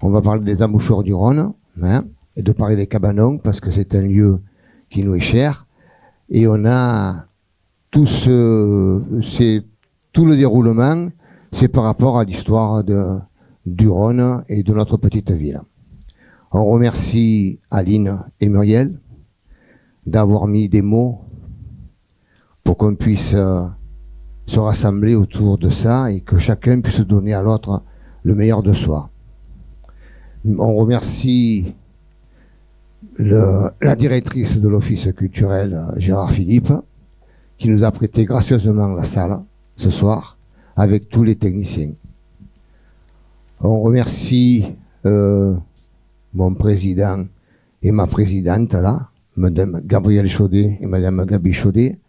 On va parler des embouchures du Rhône, hein, et de parler des cabanons, parce que c'est un lieu qui nous est cher. Et on a tout le déroulement, c'est par rapport à l'histoire du Rhône et de notre petite ville. On remercie Aline et Muriel d'avoir mis des mots pour qu'on puisse se rassembler autour de ça et que chacun puisse donner à l'autre le meilleur de soi. On remercie la directrice de l'Office culturel, Gérard Philippe, qui nous a prêté gracieusement la salle ce soir avec tous les techniciens. On remercie mon président et ma présidente là, Madame Gabrielle Chaudet et Madame Gabi Chaudet,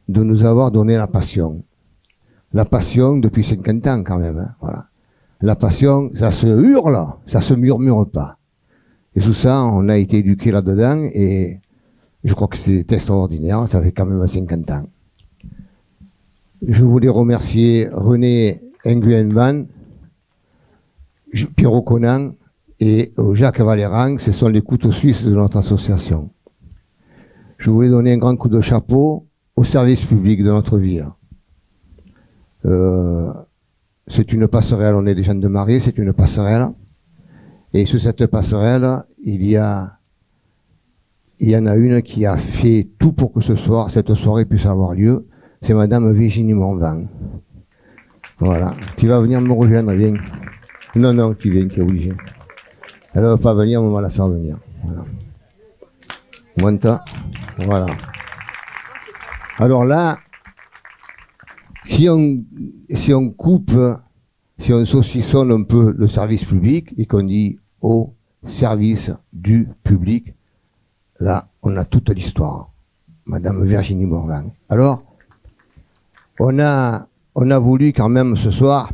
de nous avoir donné la passion. La passion depuis 50 ans quand même, hein, voilà. La passion, ça se hurle, ça se murmure pas. Et tout ça, on a été éduqués là-dedans et je crois que c'est extraordinaire, ça fait quand même 50 ans. Je voulais remercier René Nguyen-Van, Pierrot Conan et Jacques Valéran, ce sont les couteaux suisses de notre association. Je voulais donner un grand coup de chapeau au service public de notre ville. C'est une passerelle, on est des gens de marée, c'est une passerelle. Et sur cette passerelle, il y en a une qui a fait tout pour que cette soirée puisse avoir lieu. C'est Madame Virginie Morvan. Voilà. Tu vas venir me rejoindre, viens. Non, tu viens, tu es obligé. Elle ne va pas venir, on va la faire venir. Voilà. Monta. Voilà. Alors là, si on coupe, si on saucissonne un peu le service public et qu'on dit au service du public, là, on a toute l'histoire. Madame Virginie Morvan. Alors, on a voulu quand même ce soir,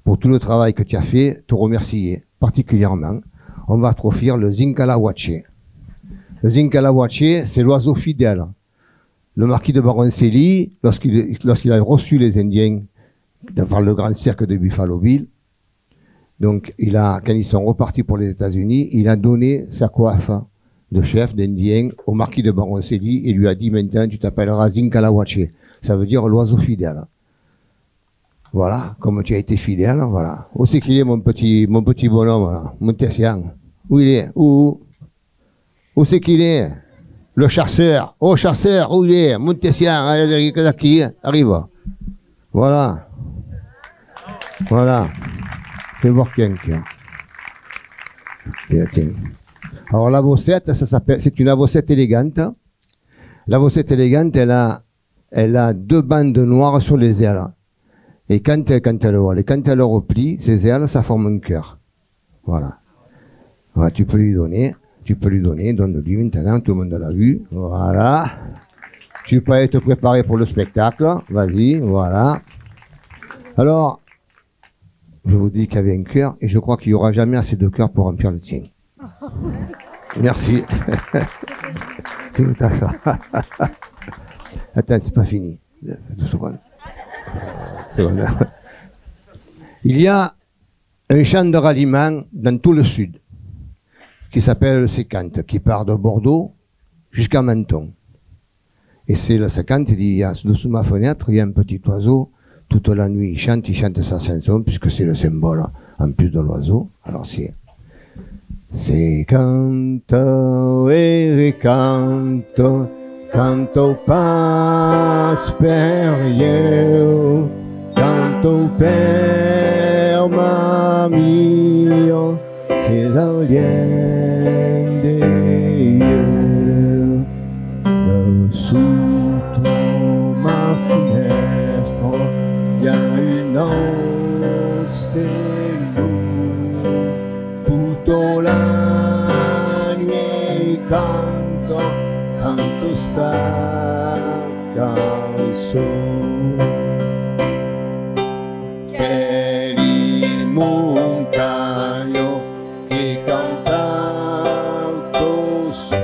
pour tout le travail que tu as fait, te remercier particulièrement. On va te offrir le Zinkalawache. Le Zinkalawache, c'est l'oiseau fidèle. Le marquis de Baroncelli, lorsqu'il a reçu les Indiens par le grand cirque de Buffalo Bill, donc quand ils sont repartis pour les États-Unis, il a donné sa coiffe de chef d'Indien au marquis de Baroncelli et lui a dit maintenant tu t'appelleras Zinkalawache. Ça veut dire l'oiseau fidèle. Voilà, comme tu as été fidèle, voilà. Où c'est qu'il est mon petit bonhomme là, mon Tessian? Où il est? Où c'est qu'il est? Le chasseur. Oh, chasseur, où il est? Mon Tessian, qui arrive. Voilà. Voilà. Fais voir quelqu'un. Tiens. Alors la vossette, c'est une avossette élégante. La vossette élégante, elle a deux bandes noires sur les ailes. Et quand elle replie, ses ailes, ça forme un cœur. Voilà. Voilà, tu peux lui donner, donne-lui maintenant, tout le monde l'a vu. Voilà. Tu peux être préparé pour le spectacle. Vas-y, voilà. Alors, je vous dis qu'il y avait un cœur, et je crois qu'il n'y aura jamais assez de cœur pour remplir le tien. Merci. Tout à ça. Attends, c'est pas fini. 2 secondes. Il y a un champ de ralliement dans tout le sud qui s'appelle le Sécante, qui part de Bordeaux jusqu'à Menton. Et c'est le Sécante, il dit, dessous ma fenêtre, il y a un petit oiseau, toute la nuit il chante sa chanson, puisque c'est le symbole en plus de l'oiseau. Alors c'est canto e canto, canto pasperio, canto per mio, che d'agliende sotto ma finestra, il y a une ocello, tutto la nuit canto sa canzone, che di montagno che cantato su,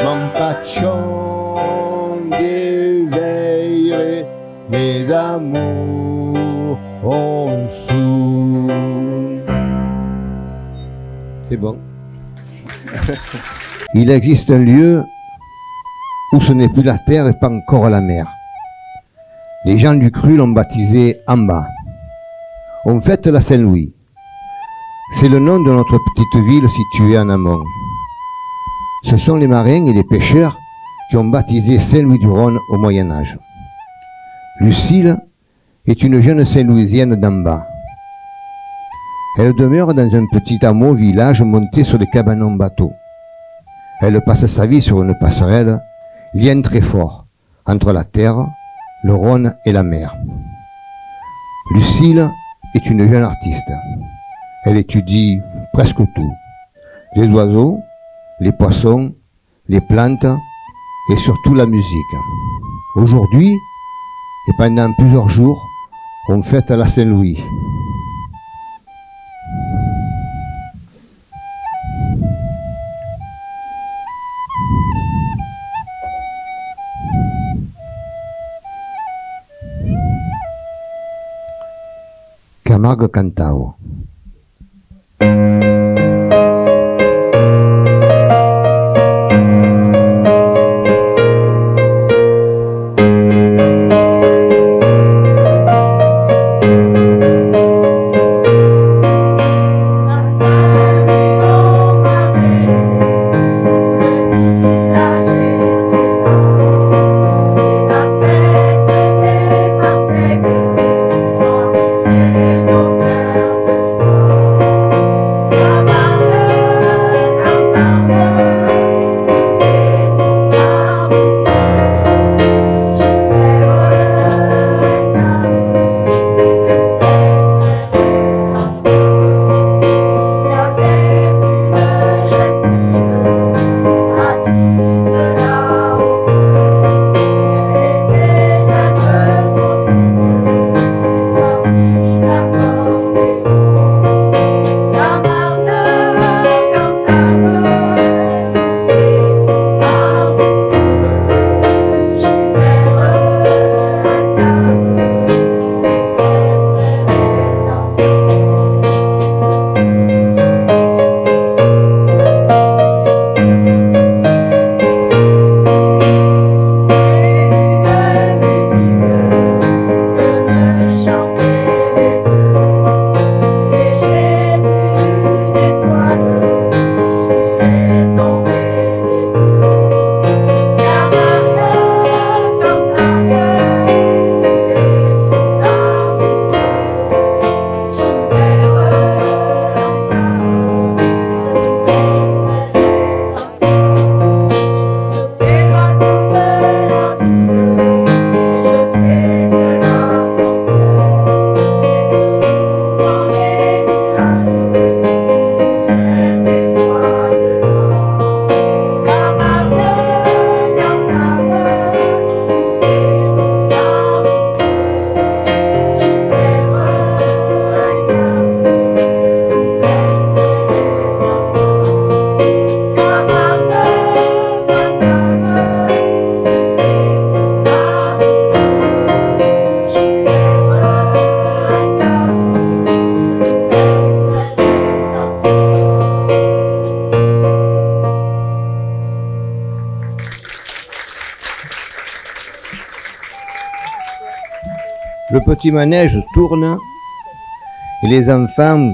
non faccion di veire mes amours en su. C'est bon. Il existe un lieu où ce n'est plus la terre et pas encore la mer. Les gens du cru l'ont baptisé Amba. On fête la Saint-Louis. C'est le nom de notre petite ville située en amont. Ce sont les marins et les pêcheurs qui ont baptisé Saint-Louis-du-Rhône au Moyen-Âge. Lucille est une jeune Saint-Louisienne d'Amba. Elle demeure dans un petit hameau village monté sur des cabanons bateaux. Elle passe sa vie sur une passerelle, lien très fort entre la terre, le Rhône et la mer. Lucille est une jeune artiste. Elle étudie presque tout. Les oiseaux, les poissons, les plantes et surtout la musique. Aujourd'hui, et pendant plusieurs jours, on fête la Saint-Louis. Camargue Cantao. Le petit manège tourne et les enfants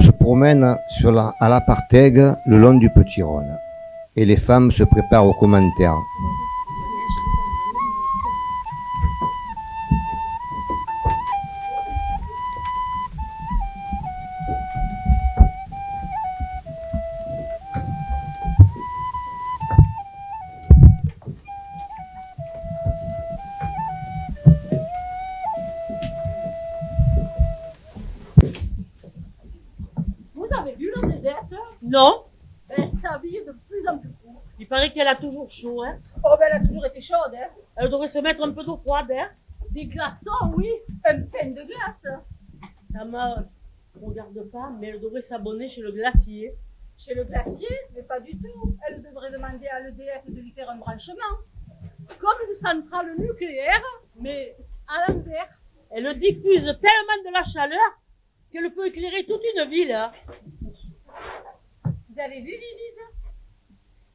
se promènent à la Partègue le long du Petit Rhône. Et les femmes se préparent aux commentaires. Non, Elle s'habille de plus en plus court. il paraît qu'elle a toujours chaud, hein. Oh, ben elle a toujours été chaude, hein. Elle devrait se mettre un peu d'eau froide, hein. Des glaçons, oui. Un pain de glace. Ça me regarde pas, mais elle devrait s'abonner chez le glacier. Chez le glacier, mais pas du tout. Elle devrait demander à l'EDF de lui faire un branchement. Comme une centrale nucléaire, mais à l'envers. Elle diffuse tellement de la chaleur qu'elle peut éclairer toute une ville, hein. Vous avez vu Vivide?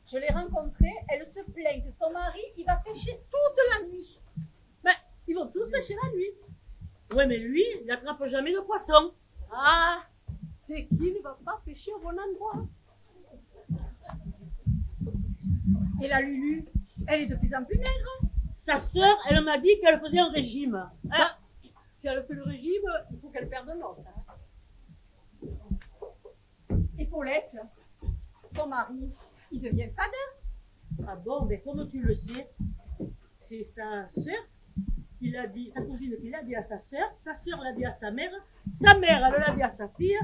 Je l'ai rencontrée, elle se plaint que son mari, il va pêcher toute la nuit. Ben, ils vont tous pêcher la nuit. Ouais, mais lui, il n'attrape jamais de poisson. Ah, c'est qu'il ne va pas pêcher au bon endroit. Et la Lulu, elle est de plus en plus maigre. Sa sœur, elle m'a dit qu'elle faisait un régime. Hein? Bah, si elle fait le régime, il faut qu'elle perde l'os. Hein. Et Paulette, son mari, il devient fadin. Ah bon, mais comme tu le sais, c'est sa sœur qui l'a dit, sa cousine qui l'a dit à sa sœur l'a dit à sa mère elle l'a dit à sa fille,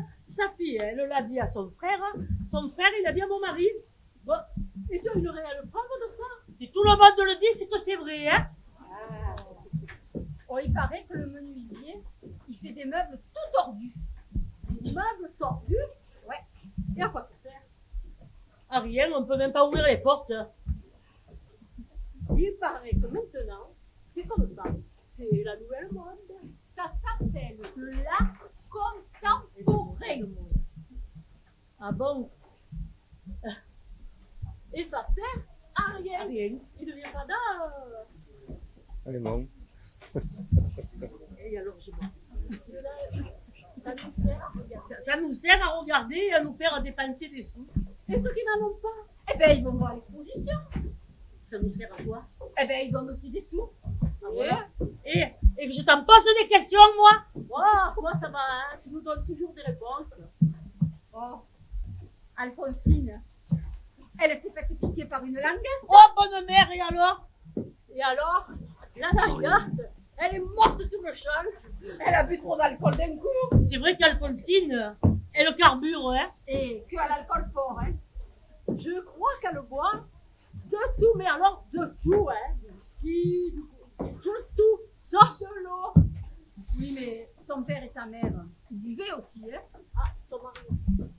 elle l'a dit à son frère il l'a dit à mon mari. Bon, et tu as une réelle preuve de ça? Si tout le monde le dit, c'est que c'est vrai, hein? Ah. Oh, il paraît que le menuisier, il fait des meubles tout tordus. Des meubles tordus? Ouais. Et à quoi ça sert? À rien, on peut même pas ouvrir les portes. Il paraît que maintenant, c'est comme ça. C'est la nouvelle mode. Ça s'appelle l'art contemporain. Ah bon? Et ça sert à rien. À rien. Il devient fada. Allez, bon. Et alors, je m'en... Ça nous sert à regarder. Ça nous sert à regarder et à nous faire dépenser des sous. Et ceux qui n'en ont pas, eh ben, ils vont voir l'exposition. Ça nous sert à quoi? Eh ben, ils donnent aussi des sous. Ah, voilà. Et que je t'en pose des questions, moi? Oh, comment ça va, hein? Tu nous donnes toujours des réponses. Oh, Alphonsine, elle s'est faite piquer par une langaste. Oh, bonne mère, et alors? Et alors, la langaste, elle est morte sur le champ. Elle a bu trop d'alcool d'un coup. C'est vrai qu'Alphonsine, elle carbure, hein? Et qu'elle a l'alcool fort, hein. Je crois qu'elle boit de tout, mais alors de tout, hein. Du whisky, de tout, sauf de l'eau. Oui, mais son père et sa mère, ils buvaient aussi, hein. Ah, son mari.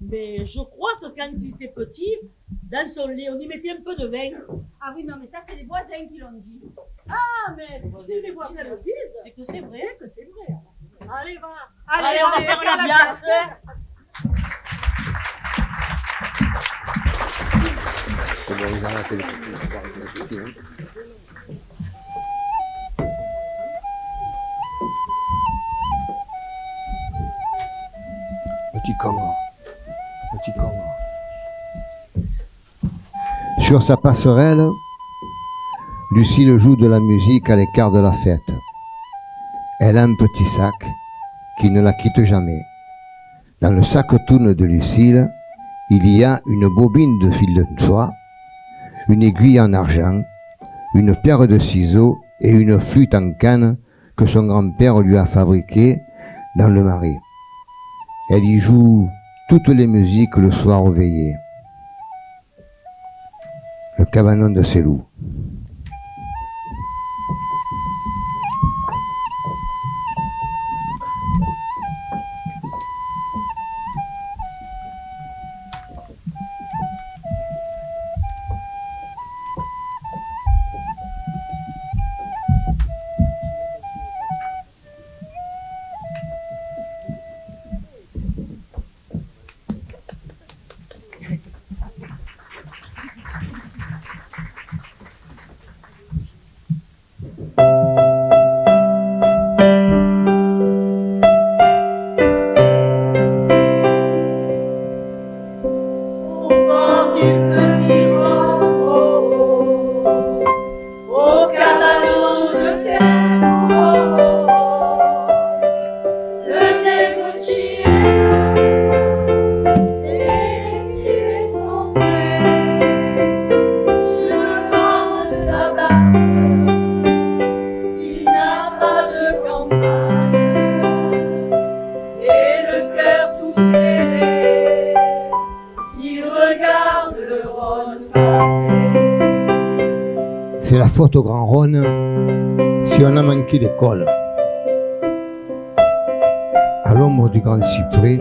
Mais je crois que quand il était petit, dans son lait, on y mettait un peu de vin. Ah oui, non, mais ça, c'est les voisins qui l'ont dit. Ah, mais si les voisins le disent, C'est que c'est vrai. c'est que c'est vrai. Allez, va. Allez, on va faire la glace. C'est bon, ils arrêtent les petits, hein. Petit Congo. Petit Congo. Sur sa passerelle, Lucille joue de la musique à l'écart de la fête. Elle a un petit sac qui ne la quitte jamais. Dans le sac tourne de Lucille, il y a une bobine de fil de soie, une aiguille en argent, une paire de ciseaux et une flûte en canne que son grand-père lui a fabriquée dans le marais. Elle y joue toutes les musiques le soir au veillé. Le cabanon de Célou. C'est la faute au grand Rhône si on a manqué l'école. À l'ombre du grand cyprès,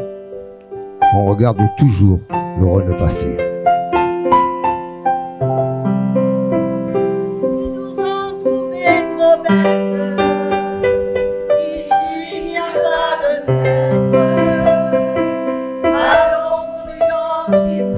on regarde toujours le Rhône passer. Ils nous ont trouvés trop belles. Ici il n'y a pas de fête. À l'ombre du grand cyprès.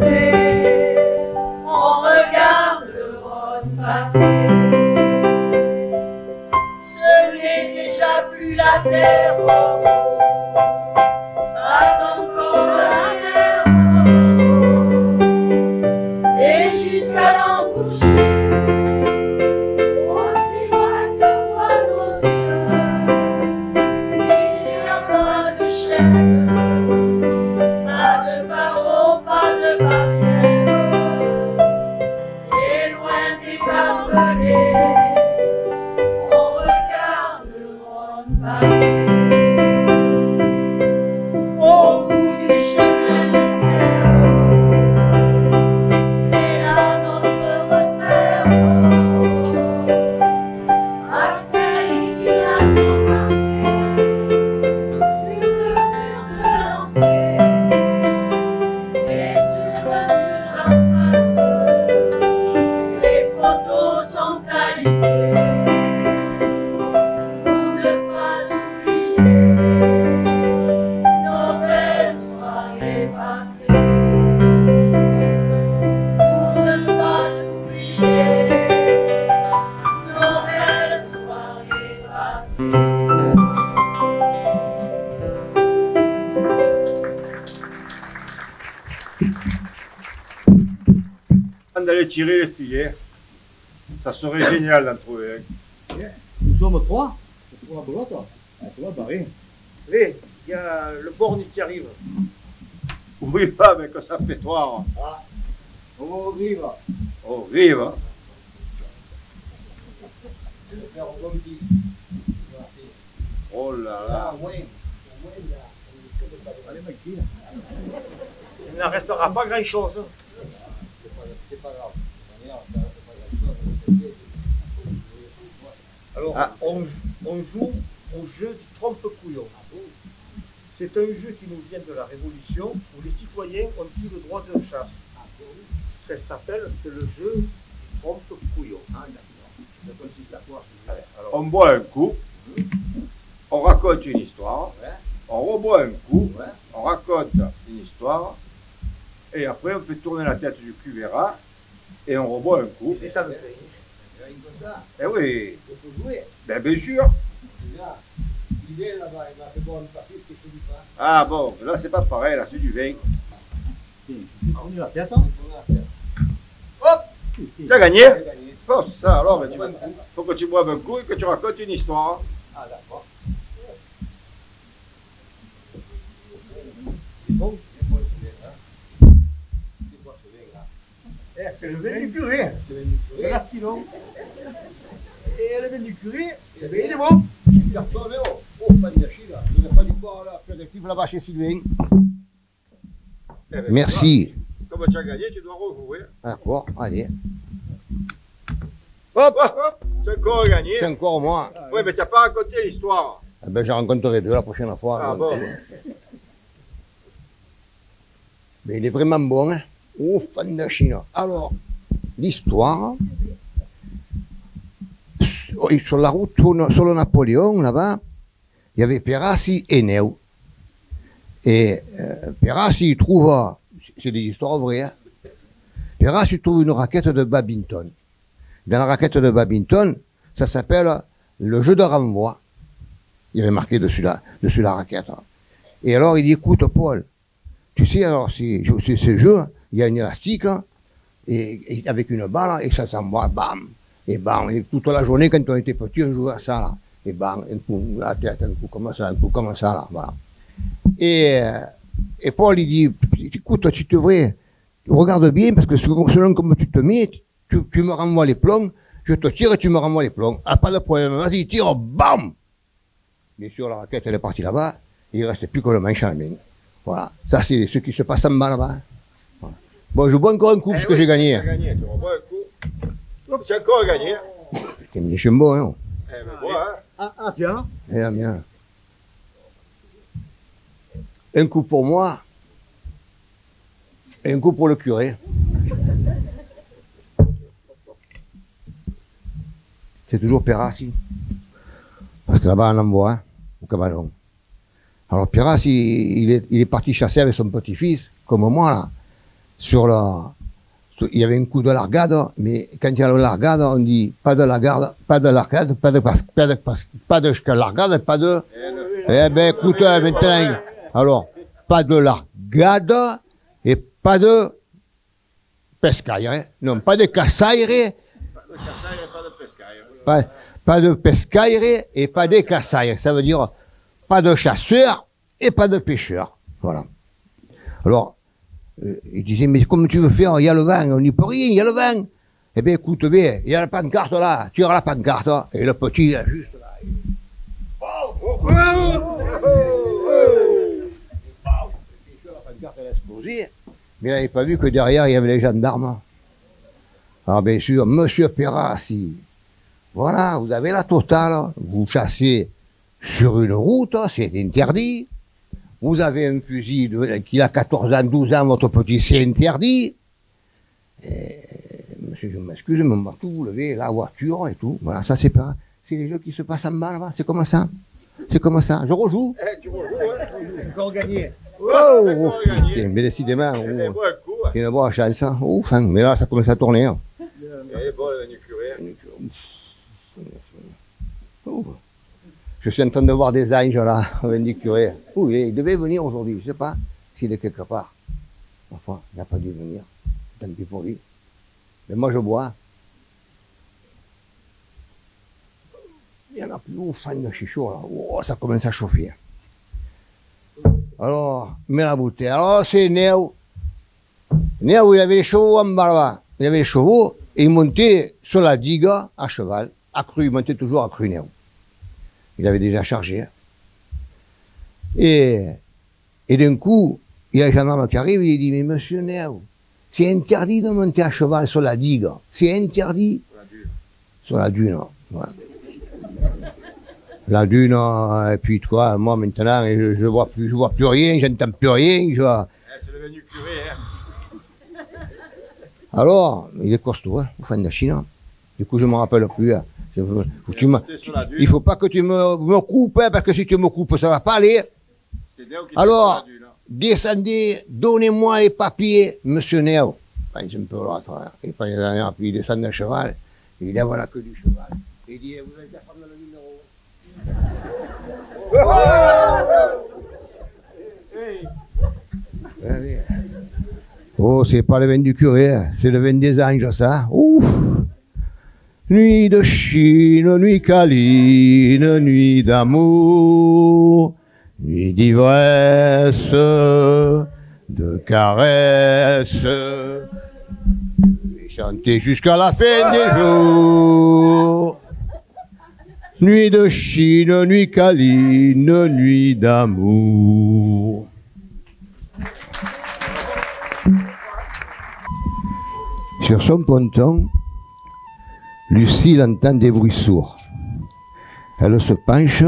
d'aller tirer les filets. Ça serait génial d'en trouver un. Nous sommes trois. C'est pour la belote. Tu vois, pareil. Allez, il y a le borgne qui arrive. Oui, pas avec sa pétoire. Ah, on arrive. Oh, vive hein. Je vais faire un petit. Oh là là. Allez, Mikey. Il n'en restera pas grand-chose. C'est pas grave. Alors, on joue au jeu du trompe-couillon. C'est un jeu qui nous vient de la Révolution où les citoyens ont eu le droit de chasse. Ça s'appelle, c'est le jeu trompe-couillon. Ah, d'accord. Ça consiste à quoi? Alors, on boit un coup, on raconte une histoire, on reboit un coup, on raconte une histoire, et après on fait tourner la tête du cuvéra, et on reboit un coup. C'est ça le fait. Eh oui, Il faut jouer. ben, bien sûr. Déjà, l'idée là-bas, il m'a fait boire une partie, c'est que du pain. Ah bon, là c'est pas pareil, là c'est du vin. On y va, attends. Hop, tu as gagné. J'ai gagné. Oh, ça alors, ben, faut que tu boives un coup et que tu racontes une histoire. Ah, d'accord. C'est bon, c'est bon ce vin, hein. C'est quoi ce vin là? C'est le vin du curé. C'est le vin du curé. Regarde sinon. Et le vin du curé, eh ben, il est bon. Personne, oh, pas de gâchis là. Il n'y a pas du boire là, apéritif là-bas chez Sylvain. Eh ben, Merci. Comme tu as gagné, tu dois rejouer. D'accord, allez. Hop, hop, hop, tu as encore gagné. C'est encore moi. Oui, mais tu n'as pas raconté l'histoire. Eh ben, j'en rencontrerai deux la prochaine fois. Ah bon. Mais il est vraiment bon, hein. Oh, fan de Chine. Alors, l'histoire, sur la route, sur le Napoléon, là-bas, il y avait Perassi et Neu. Et Perassi, il trouve, c'est des histoires vraies, hein. Perassi, il trouve une raquette de badminton. Dans la raquette de badminton, ça s'appelle le jeu de renvoi. Il y avait marqué dessus la raquette. Et alors, il dit, écoute, Paul, tu sais, alors, ce jeu, il y a une élastique, et avec une balle, et ça s'envoie, bam, et bam. Et toute la journée, quand on était petit, on jouait à ça, là. Et bam, un coup, la tête, un coup comme ça, là, voilà. Et Paul, il dit, écoute, tu devrais, regarde bien, parce que selon comme tu te mets, tu me renvoies les plombs, je te tire et tu me renvoies les plombs. Ah, pas de problème, vas-y, tire, bam! Bien sûr, la raquette, elle est partie là-bas, et il ne reste plus que le manche à la main. Voilà. Ça, c'est ce qui se passe en bas là-bas. Voilà. Bon, je bois encore un coup, parce que j'ai gagné. Tu as gagné, tu rebois un coup. Hop, tu as encore gagné. C'est une déchets bon, hein. Eh ben, bois, hein. Ah, tiens. Bien, bien. Un coup pour moi, et un coup pour le curé. C'est toujours Perassi. Parce que là-bas, on en voit, hein, au Cabalon. Alors Perassi, il est parti chasser avec son petit-fils, comme moi, là. Il y avait un coup de largade, mais quand il y a le largade, on dit pas de largade, pas de largade, pas de largade, pas de... Eh ben, écoute, maintenant, alors, pas de largade et pas de pescaire, hein. Non, pas de cassaire, Pas de cassaille et pas de pescaille. pas de pescaire et pas de cassaire. Ça veut dire pas de chasseur et pas de pêcheur. Voilà. Alors, il disait, mais comment tu veux faire? Il y a le vent, on n'y peut rien, il y a le vent. Eh bien, écoute, viens, il y a la pancarte là, tire la pancarte, et le petit, là, juste là. La pancarte, elle a explosé, mais il n'avait pas vu que derrière, il y avait les gendarmes. Alors, bien sûr, monsieur Perassi, voilà, vous avez la totale, vous chassez sur une route, c'est interdit. Vous avez un fusil qui a 14 ans, 12 ans, votre petit, c'est interdit. Et, monsieur, je m'excuse, mais on va tout vous lever, la voiture et tout. Voilà, ça c'est pas, c'est les jeux qui se passent en bas là-bas, c'est comme ça. C'est comme ça. Je rejoue. Eh, tu rejoues, hein. Encore gagné. Oh, putain, mais décidément, Eh ben, bois un coup. Hein. il y a une bonne chance. Hein. Oh, enfin, mais là, ça commence à tourner. Hein. Eh, bon, le vin du curé. Oh. Je suis en train de voir des anges là, au vin du curé. Oh, il devait venir aujourd'hui, je ne sais pas s'il est quelque part. Enfin, il n'a pas dû venir. Tant pis pour lui. Mais moi, je bois. Il y en a plus au fan de chichot, là. Oh, ça commence à chauffer. Alors, mets la bouteille. Alors, c'est Néo. Néo, il avait les chevaux en bas, là. Il avait les chevaux, et il montait sur la digue à cheval, accru, il montait toujours accru, Néo. Il avait déjà chargé. Et d'un coup, il y a un gendarme qui arrive, il dit, mais monsieur Néo, c'est interdit de monter à cheval sur la digue. C'est interdit. Sur la dune. Voilà. La dune, et puis toi, moi maintenant, je vois plus rien, j'entends plus rien. C'est devenu curé, hein. Alors, il est costaud, hein, au fin de la Chine. Du coup, je ne me rappelle plus. Hein. Il faut pas que tu me coupes, hein, parce que si tu me coupes, ça va pas aller. Alors, descendez, donnez-moi les papiers, monsieur Néo. Enfin, c'est un peu l'autre, hein. Et puis il descend d'un cheval, il lève la queue du cheval. Il dit, vous allez prendre le numéro. Oh, c'est pas le vin du curé, hein. C'est le vin des anges, ça. Ouf. Nuit de Chine, nuit câline, nuit d'amour, nuit d'ivresse, de caresses, et chanter jusqu'à la fin des jours. Nuit de Chine, nuit câline, nuit d'amour. Sur son ponton, Lucille entend des bruits sourds. Elle se penche.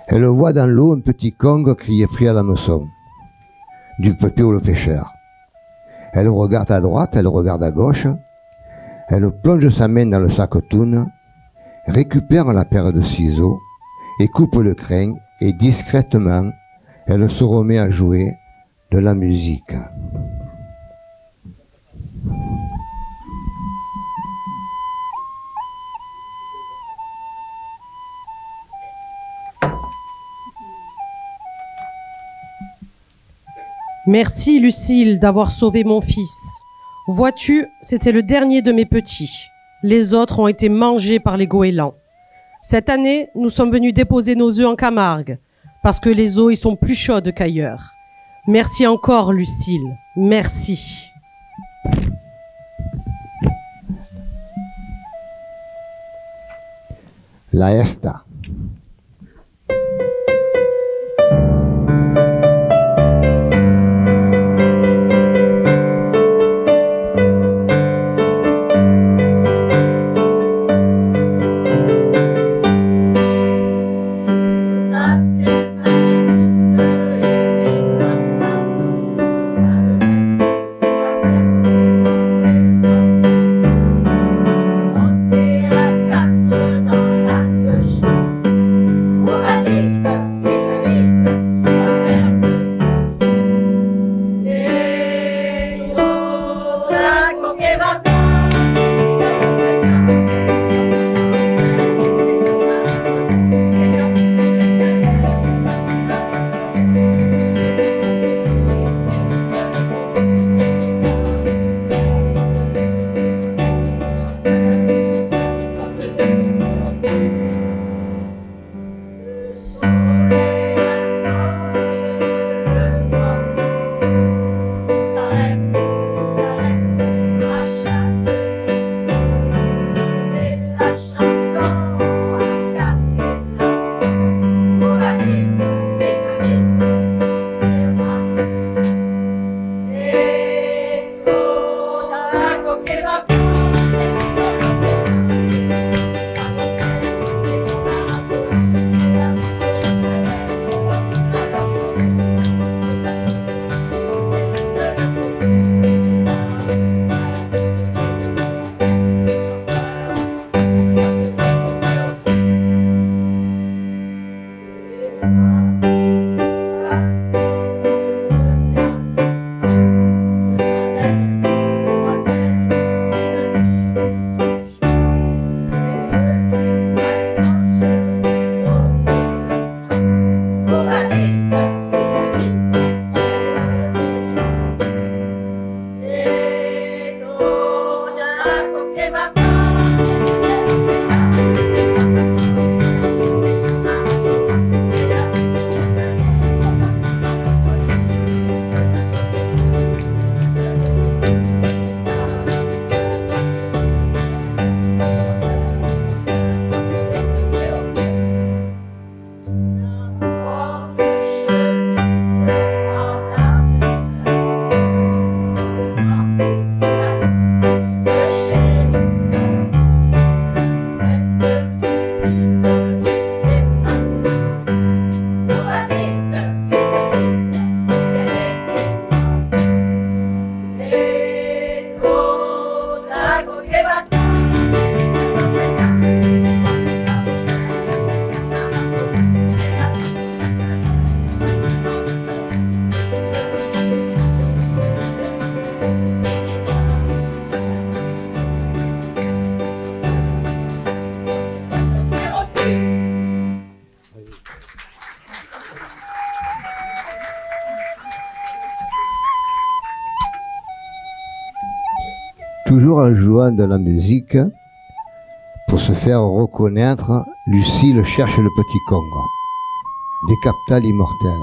Elle voit dans l'eau un petit Kong qui est pris à l'hameçon, du Pépé le pêcheur. Elle regarde à droite, elle regarde à gauche. Elle plonge sa main dans le sac toune, récupère la paire de ciseaux et coupe le crin, et discrètement, elle se remet à jouer de la musique. Merci Lucille d'avoir sauvé mon fils. Vois-tu, c'était le dernier de mes petits. Les autres ont été mangés par les goélands. Cette année, nous sommes venus déposer nos œufs en Camargue, parce que les eaux y sont plus chaudes qu'ailleurs. Merci encore Lucille, merci. La esta. toujours en jouant de la musique, pour se faire reconnaître, Lucille cherche le petit congre, décapita l'immortel.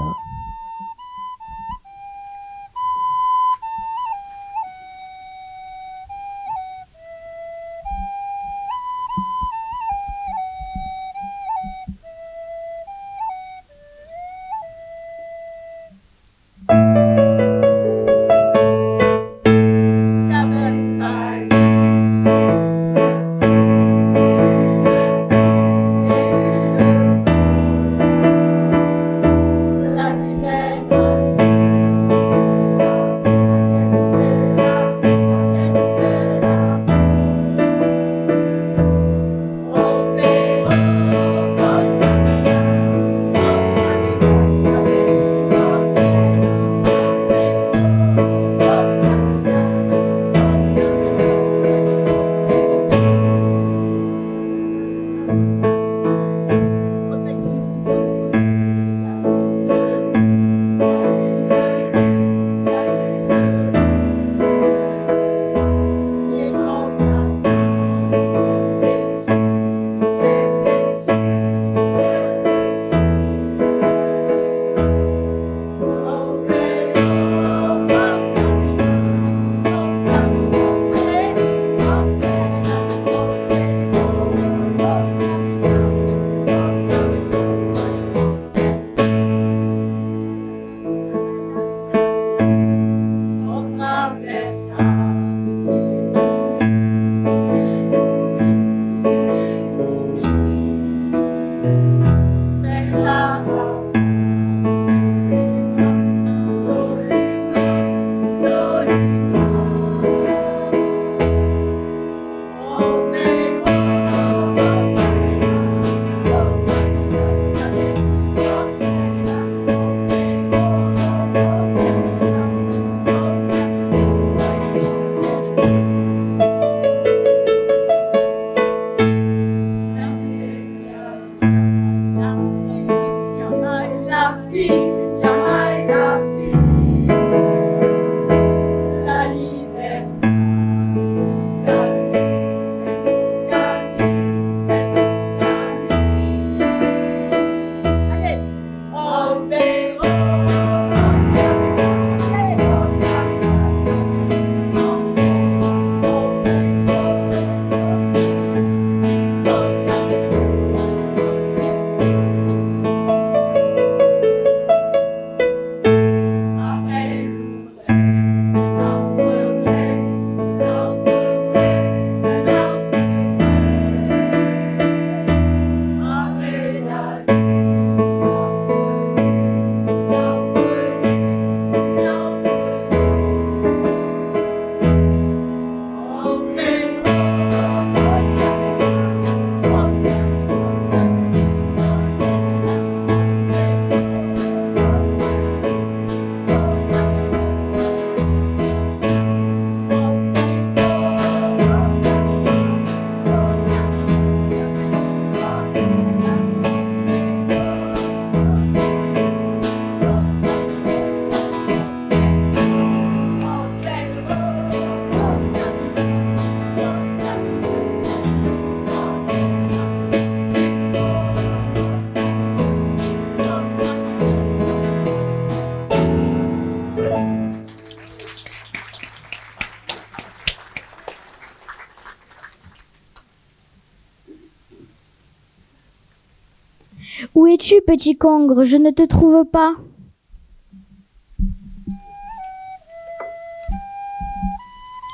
Où es-tu, petit congre? Je ne te trouve pas.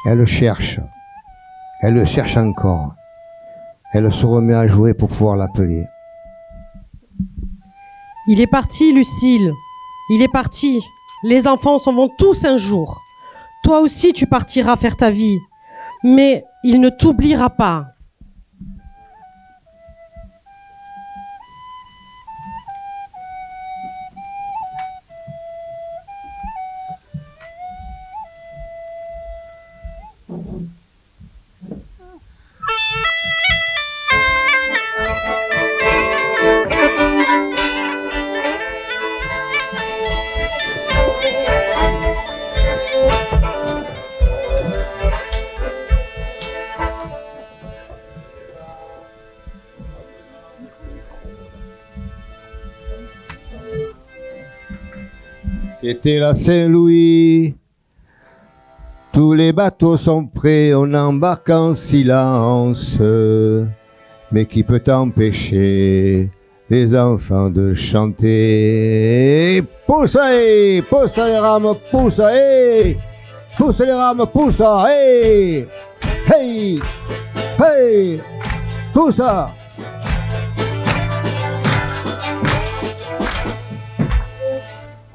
Elle le cherche encore. Elle se remet à jouer pour pouvoir l'appeler. Il est parti, Lucille. Il est parti. Les enfants s'en vont tous un jour. Toi aussi, tu partiras faire ta vie. Mais il ne t'oubliera pas. Était la Saint-Louis. Tous les bateaux sont prêts, on embarque en silence. Mais qui peut empêcher les enfants de chanter? Pousse, hey, pousse les rames, pousse, hey, pousse les rames, pousse, hey, hey, hey, pousse.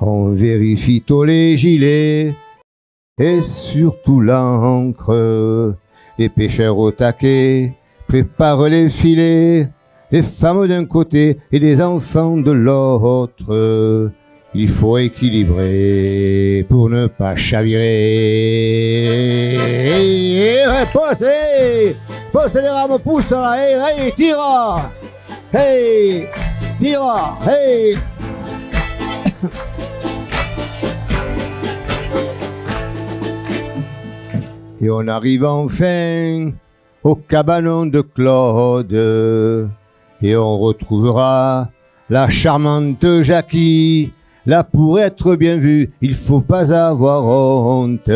On vérifie tous les gilets et surtout l'encre. Les pêcheurs au taquet préparent les filets, les femmes d'un côté et les enfants de l'autre. Il faut équilibrer pour ne pas chavirer. Pousse, pousse les rames, pousse, hey, tire, hey, tire, hey. Et on arrive enfin au cabanon de Claude, et on retrouvera la charmante Jackie. Là, pour être bien vu, il faut pas avoir honte.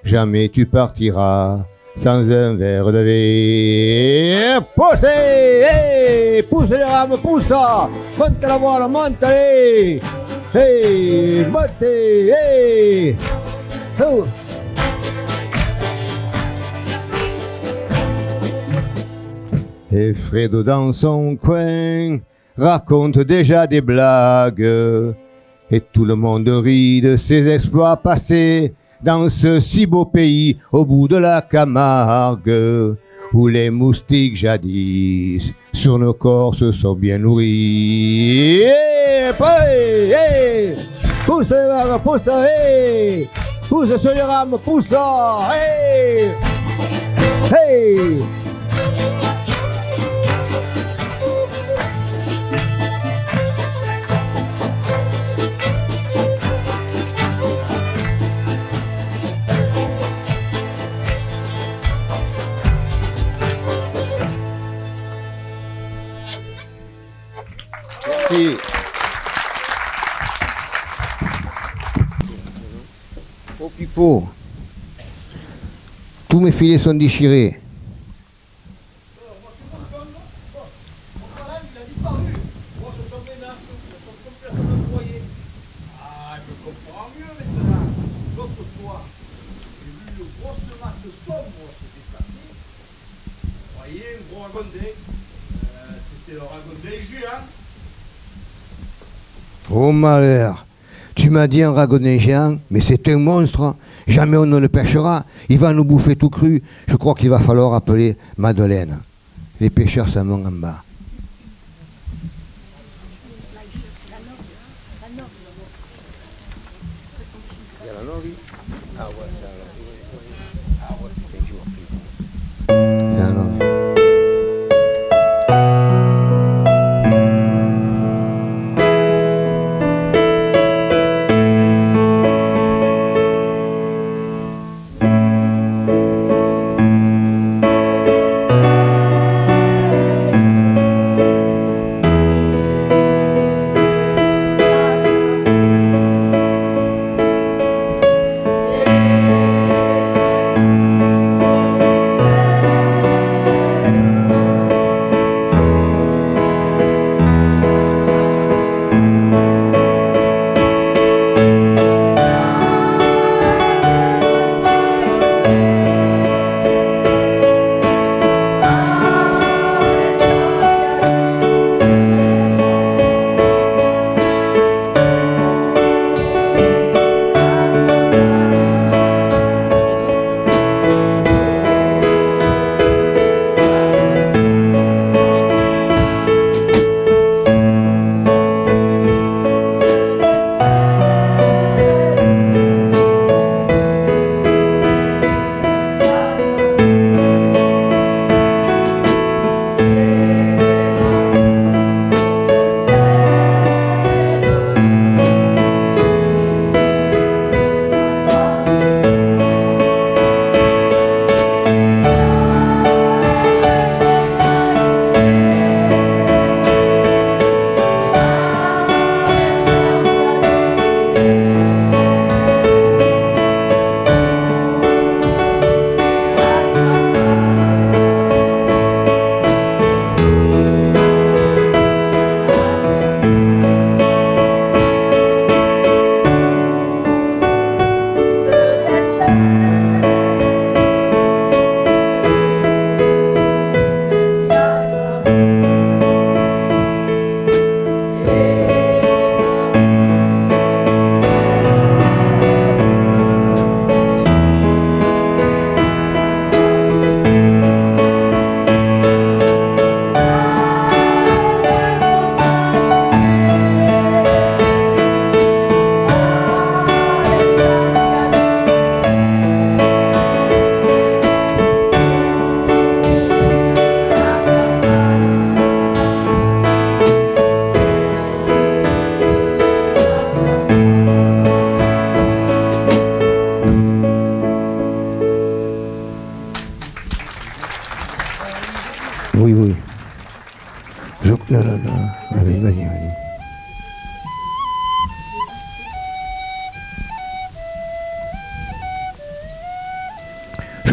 Jamais tu partiras sans un verre de vie. Pousse, hey, pousse les rames, pousse, monte la voile, monte, hey, hey, monte, hey. Oh. Et Fredo dans son coin raconte déjà des blagues, et tout le monde rit de ses exploits passés dans ce si beau pays au bout de la Camargue, où les moustiques jadis sur nos corps se sont bien nourris. Hey, hey, pousse les rames, pousse, hey, pousse sur les rames, pousse, hey, hey. Merci. Oh Pipo, tous mes filets sont déchirés. Ah, je comprends mieux maintenant. L'autre soir, j'ai vu une grosse masse sombre se déplacer. Vous voyez, un gros ragondin. C'était le ragondin géant. Oh malheur, tu m'as dit un ragonet géant, mais c'est un monstre. Jamais on ne le pêchera. Il va nous bouffer tout cru. Je crois qu'il va falloir appeler Madeleine. Les pêcheurs s'en vont en bas. Il y a la Nori. Ah ouais, c'est la Nori. Ah ouais, c'est un jour plus. C'est la Nori.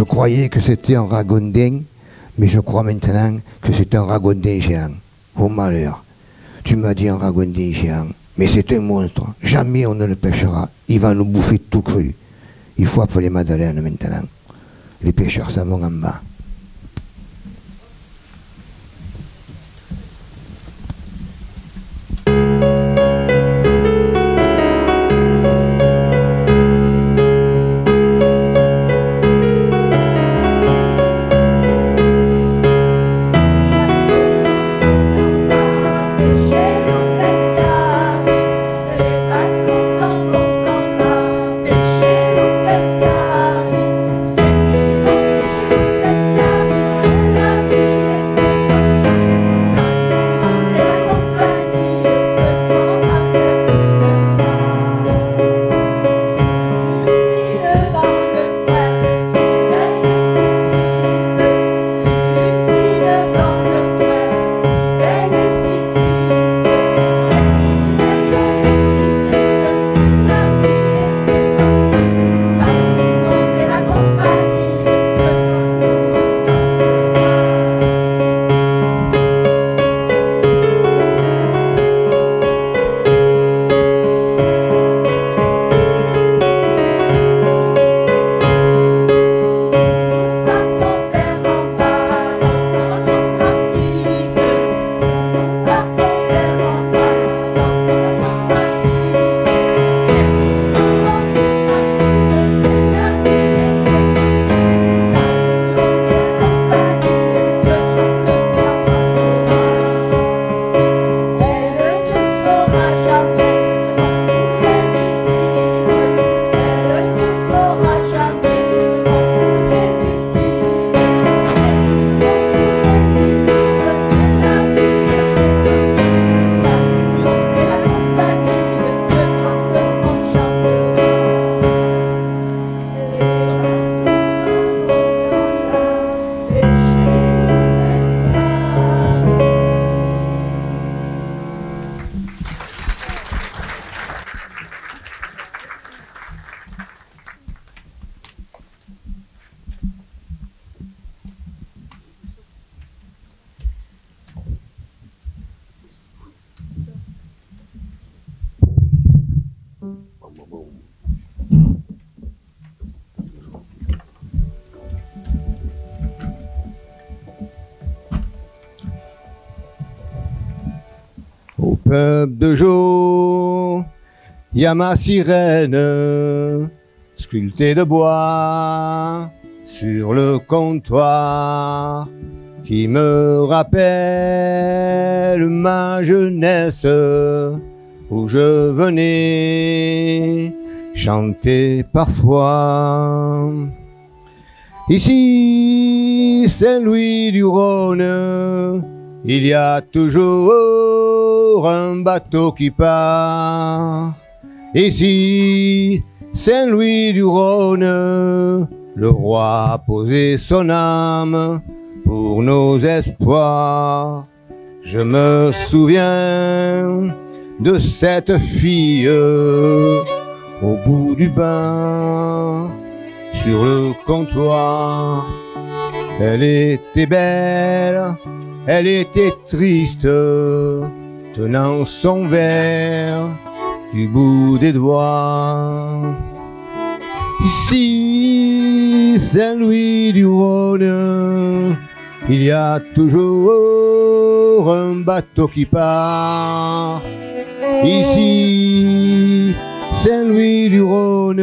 Je croyais que c'était un ragondin, mais je crois maintenant que c'est un ragondin géant. Oh malheur, tu m'as dit un ragondin géant, mais c'est un monstre. Jamais on ne le pêchera. Il va nous bouffer tout cru. Il faut appeler Madeleine maintenant. Les pêcheurs s'en vont en bas. Au peuple de jour, y a ma sirène, sculptée de bois, sur le comptoir, qui me rappelle ma jeunesse, où je venais chanter parfois. Ici, Saint-Louis-du-Rhône, il y a toujours un bateau qui part. Ici, Saint-Louis-du-Rhône, le roi a posé son âme pour nos espoirs. Je me souviens de cette fille au bout du bain, sur le comptoir. Elle était belle, elle était triste, tenant son verre du bout des doigts. Ici, Saint-Louis-du-Rhône, il y a toujours un bateau qui part. Ici, Saint-Louis-du-Rhône,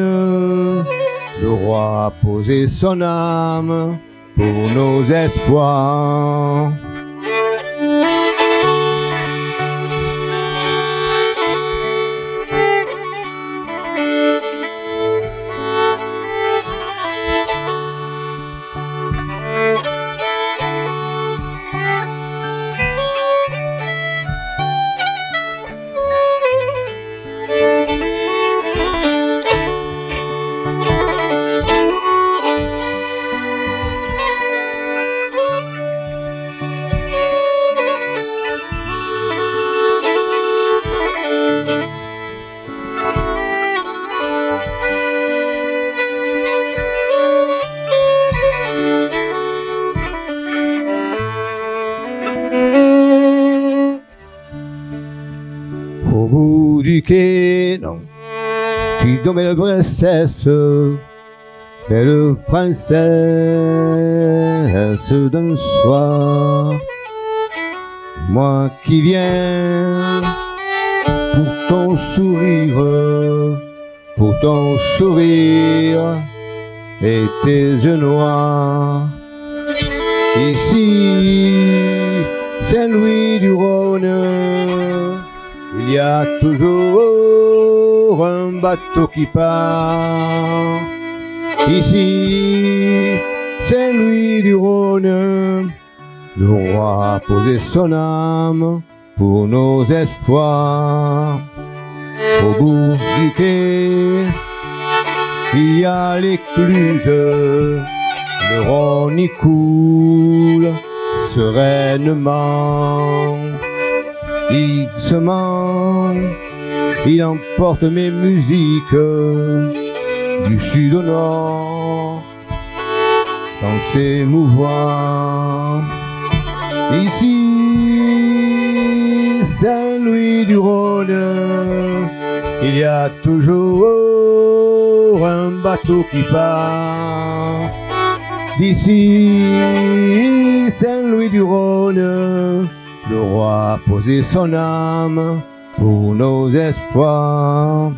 le roi a posé son âme pour nos espoirs. du quai, non. Tu dois belle princesse, belle princesse d'un soir. Moi qui viens pour ton sourire et tes yeux noirs. Ici, Saint-Louis du Rhône, il y a toujours un bateau qui part. Ici, Saint-Louis du Rhône, le roi a posé son âme pour nos espoirs. Au bout du quai, il y a l'écluse, le Rhône y coule sereinement. Doucement, il emporte mes musiques du sud au nord, sans s'émouvoir. Ici, Saint-Louis du Rhône, il y a toujours un bateau qui part. D'ici, Saint-Louis du Rhône, le roi a posé son âme pour nos espoirs.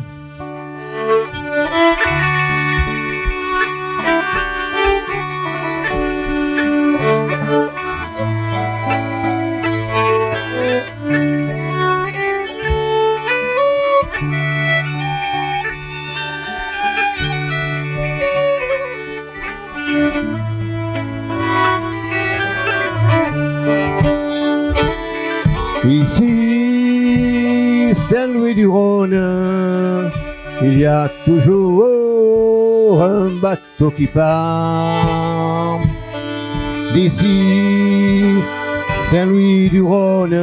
Ici, Saint-Louis du Rhône, il y a toujours un bateau qui part. D'ici, Saint-Louis du Rhône,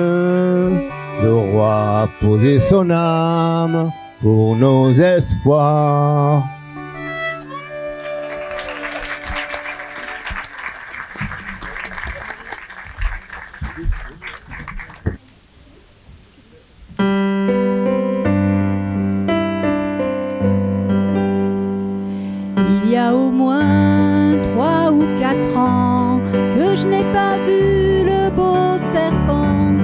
le roi a posé son âme pour nos espoirs. Il y a au moins 3 ou 4 ans que je n'ai pas vu le beau serpent.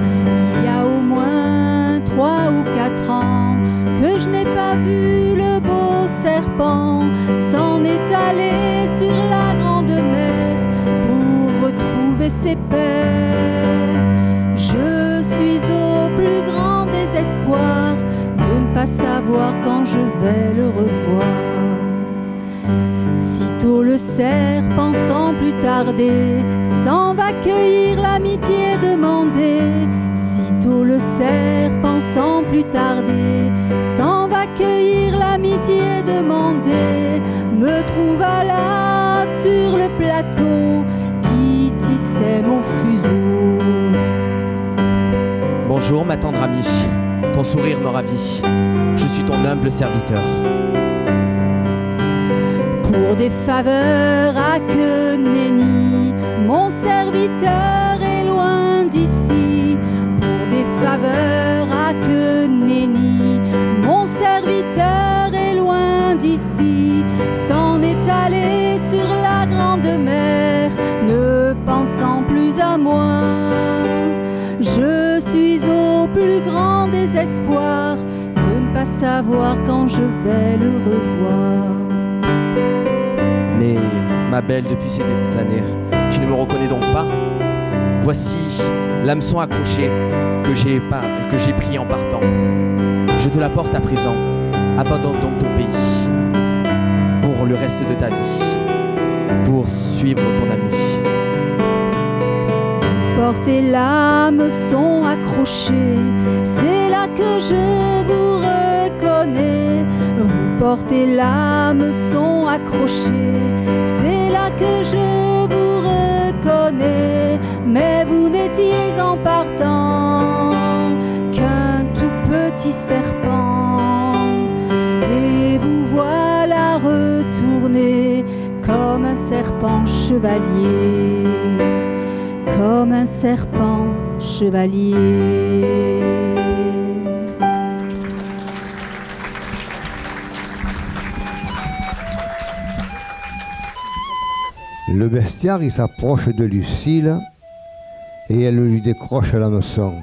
Il y a au moins 3 ou 4 ans que je n'ai pas vu le beau serpent. S'en est allé sur la grande mer pour retrouver ses pères. Je suis au plus grand désespoir de ne pas savoir quand je vais le revoir. Sitôt le serpent sans plus tarder s'en va cueillir l'amitié demandée. Sitôt le serpent sans plus tarder s'en va cueillir l'amitié demandée. Me trouva là sur le plateau qui tissait mon fuseau. Bonjour ma tendre amie, ton sourire me ravit. Je suis ton humble serviteur. Pour des faveurs à que nenni, mon serviteur est loin d'ici. Pour des faveurs à que nenni, mon serviteur est loin d'ici. S'en est allé sur la grande mer, ne pensant plus à moi. Je suis au plus grand désespoir de ne pas savoir quand je vais le revoir. Mais ma belle, depuis ces années, tu ne me reconnais donc pas? Voici l'hameçon accroché que j'ai pris en partant. Je te l'apporte à présent. Abandonne donc ton pays pour le reste de ta vie, pour suivre ton ami. Portez l'hameçon accroché, c'est là que je vous reconnais. Vous portez l'hameçon accroché, c'est là que je vous reconnais. Mais vous n'étiez en partant qu'un tout petit serpent, et vous voilà retourné comme un serpent chevalier, comme un serpent chevalier. Le bestiaire, il s'approche de Lucille et elle lui décroche l'hameçon.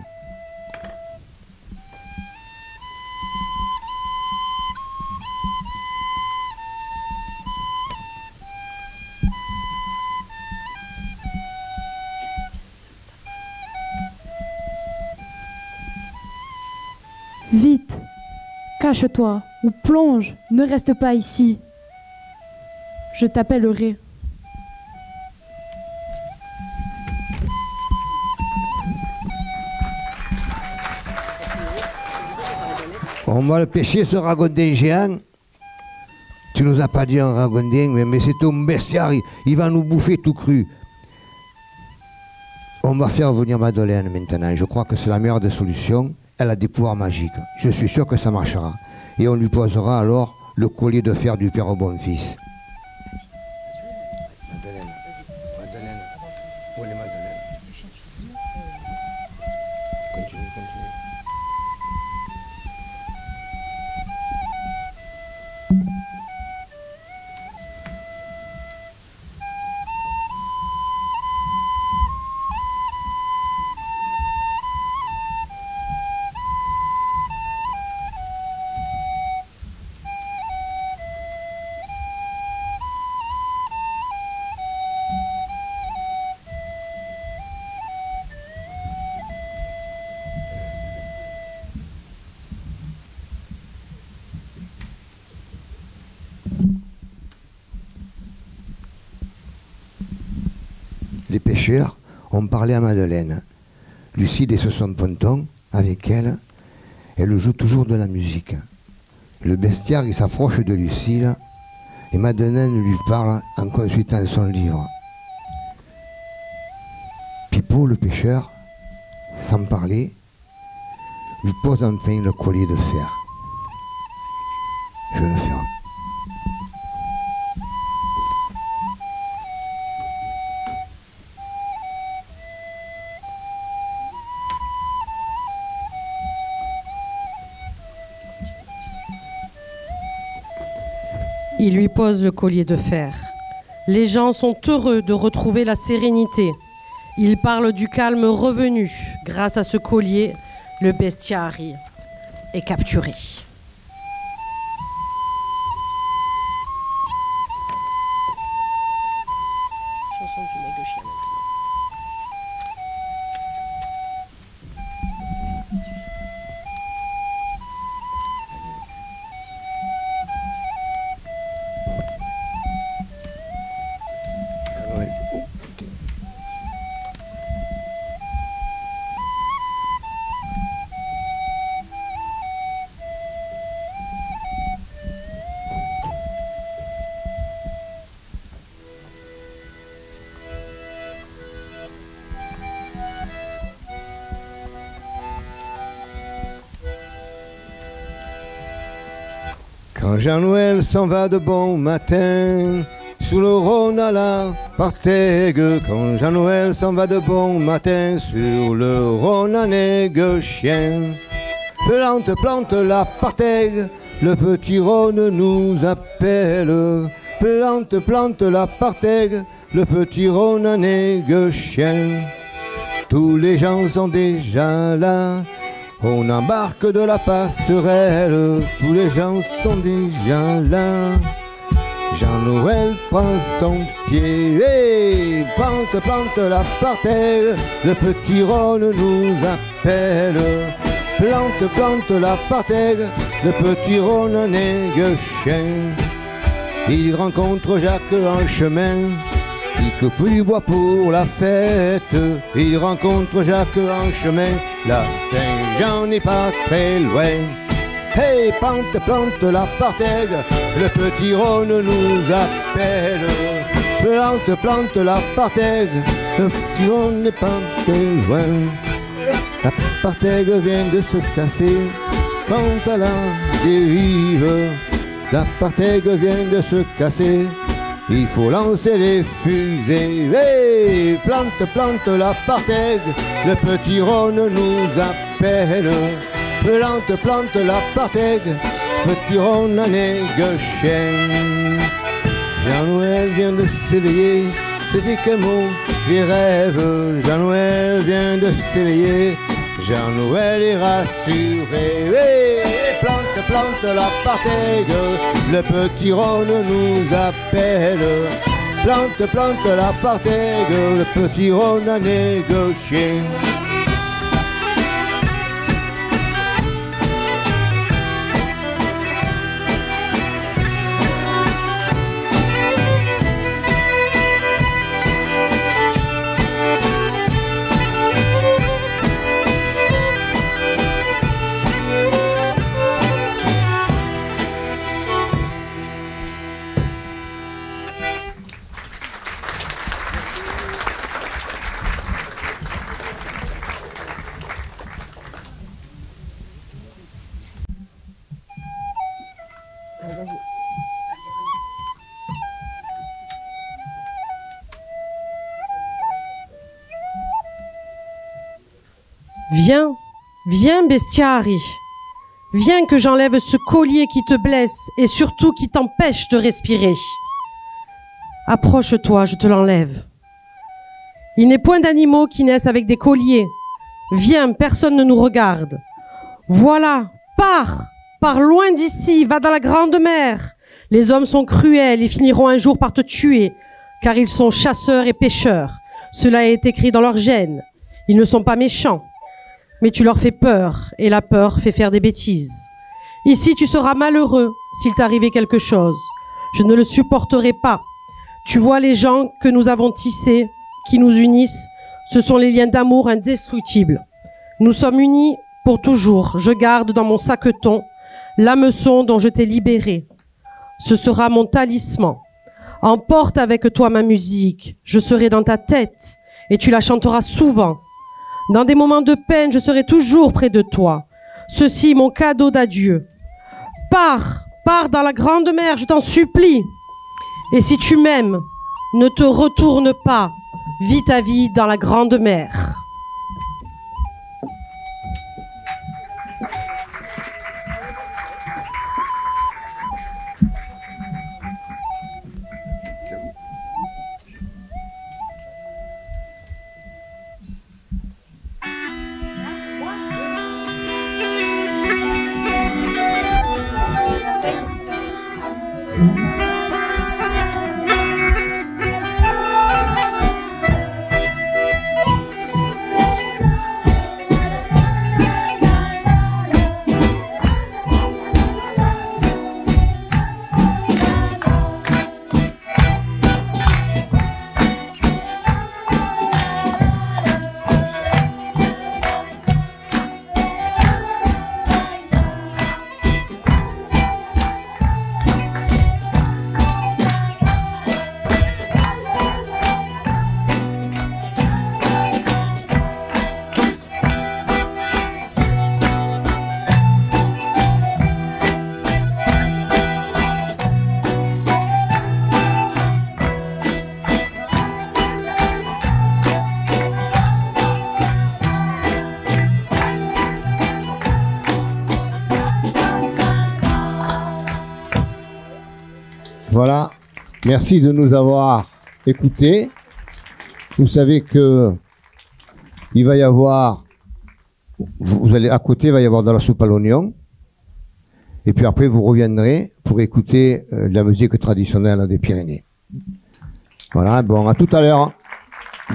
Vite, cache-toi ou plonge, ne reste pas ici. Je t'appellerai. On va le pêcher, ce ragondin géant. Tu nous as pas dit un ragondin, mais c'est un bestiaire, il va nous bouffer tout cru. On va faire venir Madeleine maintenant. Je crois que c'est la meilleure des solutions. Elle a des pouvoirs magiques. Je suis sûr que ça marchera. Et on lui posera alors le collier de fer du père Bonfils. Madeleine, Madeleine, où est Madeleine? Continue. Les pêcheurs ont parlé à Madeleine. Lucille est sur son ponton, avec elle. Elle joue toujours de la musique. Le bestiaire, il s'approche de Lucille et Madeleine lui parle en consultant son livre. Pipo, le pêcheur, sans parler, lui pose enfin le collier de fer. Je vais le faire. Il lui pose le collier de fer. Les gens sont heureux de retrouver la sérénité. Ils parlent du calme revenu. Grâce à ce collier, le bestiaire est capturé. Chanson du mec de chien maintenant. Quand Jean-Noël s'en va de bon matin, sous le Rhône à la Partègue. Quand Jean-Noël s'en va de bon matin, sur le Rhône à Nègue-Chien. Plante, plante la Partègue, le petit Rhône nous appelle. Plante, plante la Partègue, le petit Rhône à Nègue-Chien. Tous les gens sont déjà là. On embarque de la passerelle, tous les gens sont déjà là. Jean-Noël prend son pied, et plante, plante la Partègue, le petit Rhône nous appelle. Plante, plante la Partègue, le petit Rhône Nègue-Chien. Il rencontre Jacques en chemin, il coupe du bois pour la fête. Il rencontre Jacques en chemin, la Saint-Jean n'est pas très loin. Hey, plante, plante la Partègue, le petit Rhône nous appelle. Plante, plante la Partègue, le petit Rhône n'est pas très loin. La Partègue vient de se casser, quand à la dérive. La Partègue vient de se casser, il faut lancer les fusées. Hey, plante, plante la Partègue, le petit Rhône nous appelle. Plante, plante la Partègue, petit Rhône à Nègue-Chien. Jean-Noël vient de s'éveiller, c'était qu'un mot, des rêves. Jean-Noël vient de s'éveiller, Jean-Noël est rassuré. Hey, plante, plante la partègue, le petit Rhône nous appelle. Plante, plante la partègue, le petit Rhône a négocié. Viens, viens, bestiari. Viens que j'enlève ce collier qui te blesse et surtout qui t'empêche de respirer. Approche-toi, je te l'enlève. Il n'est point d'animaux qui naissent avec des colliers. Viens, personne ne nous regarde. Voilà, pars, pars loin d'ici, va dans la grande mer. Les hommes sont cruels et finiront un jour par te tuer, car ils sont chasseurs et pêcheurs. Cela est écrit dans leur gène. Ils ne sont pas méchants. Mais tu leur fais peur, et la peur fait faire des bêtises. Ici, tu seras malheureux s'il t'arrivait quelque chose. Je ne le supporterai pas. Tu vois les gens que nous avons tissés, qui nous unissent, ce sont les liens d'amour indestructibles. Nous sommes unis pour toujours. Je garde dans mon saqueton l'hameçon dont je t'ai libéré. Ce sera mon talisman. Emporte avec toi ma musique. Je serai dans ta tête, et tu la chanteras souvent. Dans des moments de peine, je serai toujours près de toi. Ceci est mon cadeau d'adieu. Pars, pars dans la grande mer, je t'en supplie. Et si tu m'aimes, ne te retourne pas. Vis ta vie dans la grande mer. Voilà, merci de nous avoir écoutés. Vous savez que il va y avoir, vous allez à côté, il va y avoir de la soupe à l'oignon. Et puis après, vous reviendrez pour écouter de la musique traditionnelle des Pyrénées. Voilà, bon, à tout à l'heure.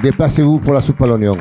Déplacez-vous pour la soupe à l'oignon.